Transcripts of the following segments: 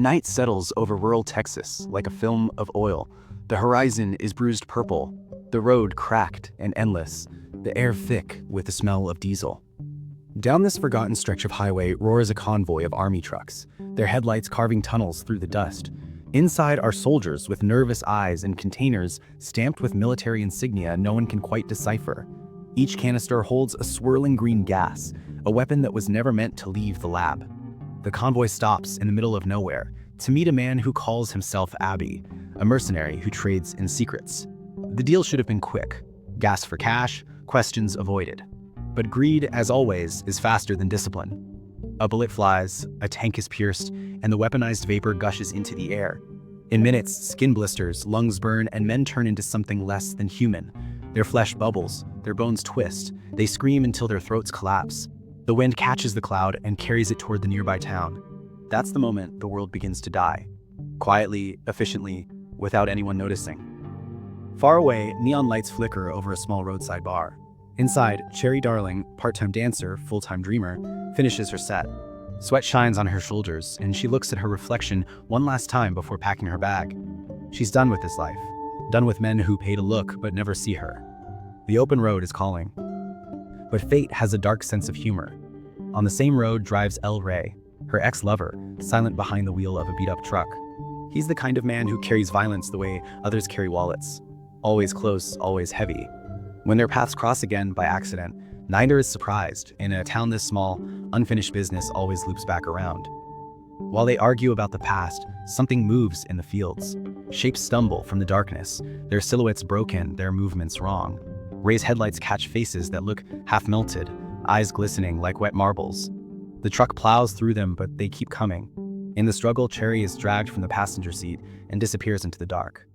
Night settles over rural Texas like a film of oil. The horizon is bruised purple, the road cracked and endless, the air thick with the smell of diesel. Down this forgotten stretch of highway roars a convoy of army trucks, their headlights carving tunnels through the dust. Inside are soldiers with nervous eyes and containers stamped with military insignia no one can quite decipher. Each canister holds a swirling green gas, a weapon that was never meant to leave the lab. The convoy stops in the middle of nowhere to meet a man who calls himself Abby, a mercenary who trades in secrets. The deal should have been quick. Gas for cash, questions avoided. But greed, as always, is faster than discipline. A bullet flies, a tank is pierced, and the weaponized vapor gushes into the air. In minutes, skin blisters, lungs burn, and men turn into something less than human. Their flesh bubbles, their bones twist, they scream until their throats collapse. The wind catches the cloud and carries it toward the nearby town. That's the moment the world begins to die. Quietly, efficiently, without anyone noticing. Far away, neon lights flicker over a small roadside bar. Inside, Cherry Darling, part-time dancer, full-time dreamer, finishes her set. Sweat shines on her shoulders, and she looks at her reflection one last time before packing her bag. She's done with this life, done with men who pay to look but never see her. The open road is calling. But fate has a dark sense of humor. On the same road drives El Rey, her ex-lover, silent behind the wheel of a beat-up truck. He's the kind of man who carries violence the way others carry wallets. Always close, always heavy. When their paths cross again by accident, neither is surprised. In a town this small, unfinished business always loops back around. While they argue about the past, something moves in the fields. Shapes stumble from the darkness, their silhouettes broken, their movements wrong. Ray's headlights catch faces that look half-melted, eyes glistening like wet marbles. The truck plows through them, but they keep coming. In the struggle, Cherry is dragged from the passenger seat and disappears into the dark.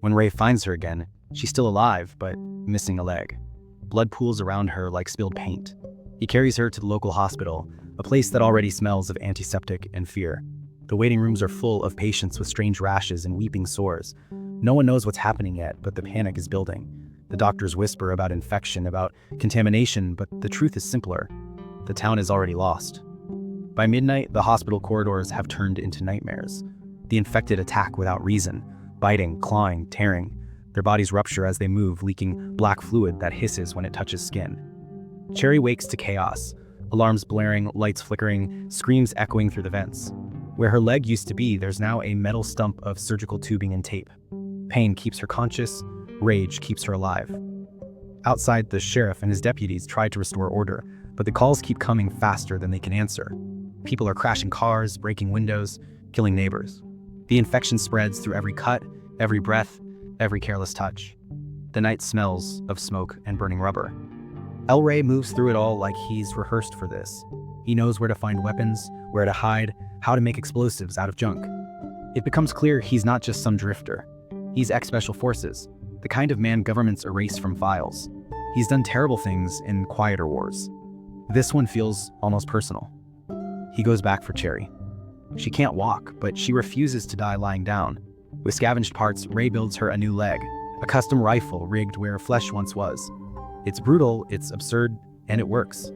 When Ray finds her again, she's still alive, but missing a leg. Blood pools around her like spilled paint. He carries her to the local hospital, a place that already smells of antiseptic and fear. The waiting rooms are full of patients with strange rashes and weeping sores. No one knows what's happening yet, but the panic is building. The doctors whisper about infection, about contamination, but the truth is simpler. The town is already lost. By midnight, the hospital corridors have turned into nightmares. The infected attack without reason, biting, clawing, tearing. Their bodies rupture as they move, leaking black fluid that hisses when it touches skin. Cherry wakes to chaos, alarms blaring, lights flickering, screams echoing through the vents. Where her leg used to be, there's now a metal stump of surgical tubing and tape. Pain keeps her conscious, rage keeps her alive. Outside, the sheriff and his deputies try to restore order, but the calls keep coming faster than they can answer. People are crashing cars, breaking windows, killing neighbors. The infection spreads through every cut, every breath, every careless touch. The night smells of smoke and burning rubber. El Rey moves through it all like he's rehearsed for this. He knows where to find weapons, where to hide, how to make explosives out of junk. It becomes clear he's not just some drifter. He's ex-special forces, the kind of man governments erase from files. He's done terrible things in quieter wars. This one feels almost personal. He goes back for Cherry. She can't walk, but she refuses to die lying down. With scavenged parts, Ray builds her a new leg, a custom rifle rigged where flesh once was. It's brutal, it's absurd, and it works.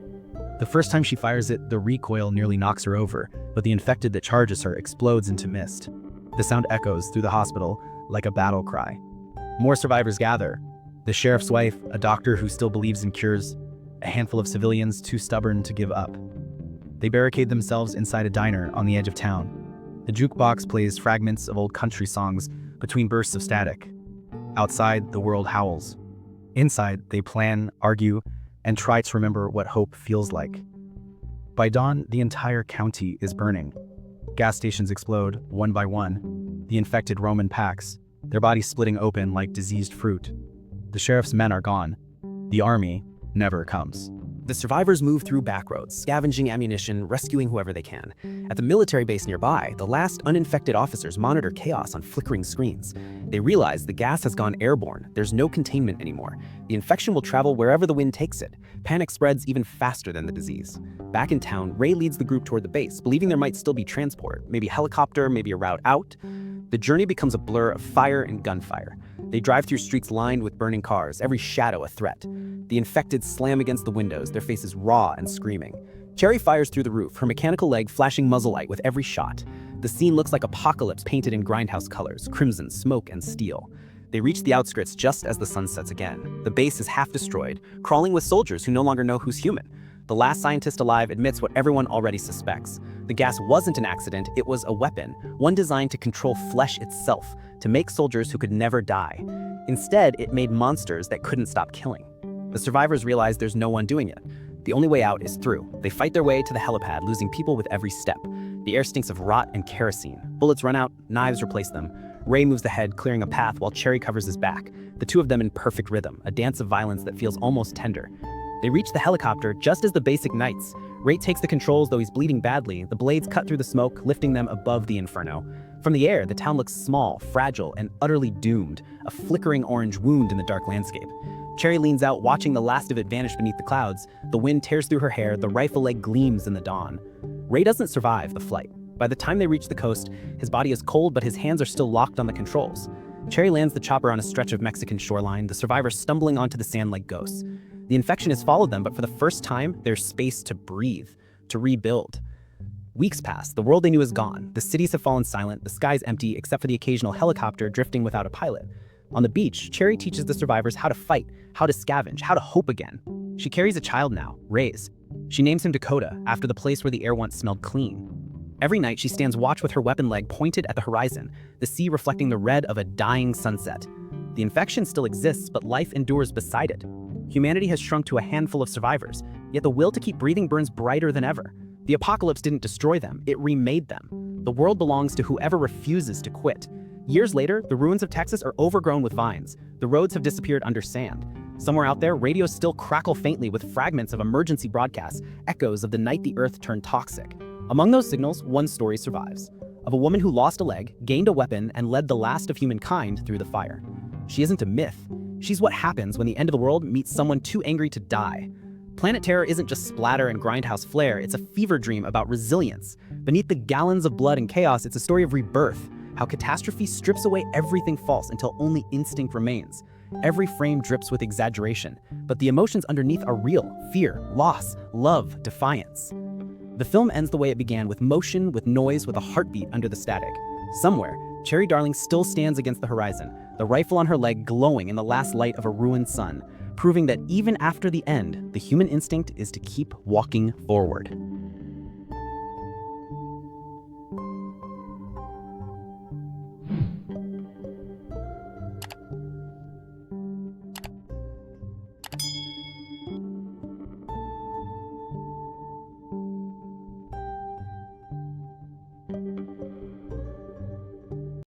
The first time she fires it, the recoil nearly knocks her over, but the infected that charges her explodes into mist. The sound echoes through the hospital like a battle cry. More survivors gather. The sheriff's wife, a doctor who still believes in cures, a handful of civilians too stubborn to give up. They barricade themselves inside a diner on the edge of town. The jukebox plays fragments of old country songs between bursts of static. Outside, the world howls. Inside, they plan, argue, and try to remember what hope feels like. By dawn, the entire county is burning. Gas stations explode, one by one. The infected roam in packs, their bodies splitting open like diseased fruit. The sheriff's men are gone. The army never comes. The survivors move through back roads, scavenging ammunition, rescuing whoever they can. At the military base nearby, the last uninfected officers monitor chaos on flickering screens. They realize the gas has gone airborne. There's no containment anymore. The infection will travel wherever the wind takes it. Panic spreads even faster than the disease. Back in town, Ray leads the group toward the base, believing there might still be transport, maybe a helicopter, maybe a route out. The journey becomes a blur of fire and gunfire. They drive through streets lined with burning cars, every shadow a threat. The infected slam against the windows, their faces raw and screaming. Cherry fires through the roof, her mechanical leg flashing muzzle light with every shot. The scene looks like apocalypse painted in Grindhouse colors, crimson, smoke, and steel. They reach the outskirts just as the sun sets again. The base is half destroyed, crawling with soldiers who no longer know who's human. The last scientist alive admits what everyone already suspects. The gas wasn't an accident, it was a weapon, one designed to control flesh itself, to make soldiers who could never die. Instead, it made monsters that couldn't stop killing. The survivors realize there's no one doing it. The only way out is through. They fight their way to the helipad, losing people with every step. The air stinks of rot and kerosene. Bullets run out, knives replace them. Ray moves ahead, clearing a path while Cherry covers his back, the two of them in perfect rhythm, a dance of violence that feels almost tender. They reach the helicopter just as the base ignites. Ray takes the controls, though he's bleeding badly. The blades cut through the smoke, lifting them above the inferno. From the air, the town looks small, fragile, and utterly doomed, a flickering orange wound in the dark landscape. Cherry leans out, watching the last of it vanish beneath the clouds. The wind tears through her hair, the rifle leg gleams in the dawn. Ray doesn't survive the flight. By the time they reach the coast, his body is cold, but his hands are still locked on the controls. Cherry lands the chopper on a stretch of Mexican shoreline, the survivors stumbling onto the sand like ghosts. The infection has followed them, but for the first time, there's space to breathe, to rebuild. Weeks pass, the world they knew is gone. The cities have fallen silent, the sky's empty except for the occasional helicopter drifting without a pilot. On the beach, Cherry teaches the survivors how to fight, how to scavenge, how to hope again. She carries a child now, Ray's. She names him Dakota, after the place where the air once smelled clean. Every night, she stands watch with her weapon leg pointed at the horizon, the sea reflecting the red of a dying sunset. The infection still exists, but life endures beside it. Humanity has shrunk to a handful of survivors, yet the will to keep breathing burns brighter than ever. The apocalypse didn't destroy them, it remade them. The world belongs to whoever refuses to quit. Years later, the ruins of Texas are overgrown with vines. The roads have disappeared under sand. Somewhere out there, radios still crackle faintly with fragments of emergency broadcasts, echoes of the night the earth turned toxic. Among those signals, one story survives, of a woman who lost a leg, gained a weapon, and led the last of humankind through the fire. She isn't a myth. She's what happens when the end of the world meets someone too angry to die. Planet Terror isn't just splatter and grindhouse flair, it's a fever dream about resilience. Beneath the gallons of blood and chaos, it's a story of rebirth, how catastrophe strips away everything false until only instinct remains. Every frame drips with exaggeration, but the emotions underneath are real: fear, loss, love, defiance. The film ends the way it began, with motion, with noise, with a heartbeat under the static. Somewhere, Cherry Darling still stands against the horizon, the rifle on her leg glowing in the last light of a ruined sun, proving that even after the end, the human instinct is to keep walking forward.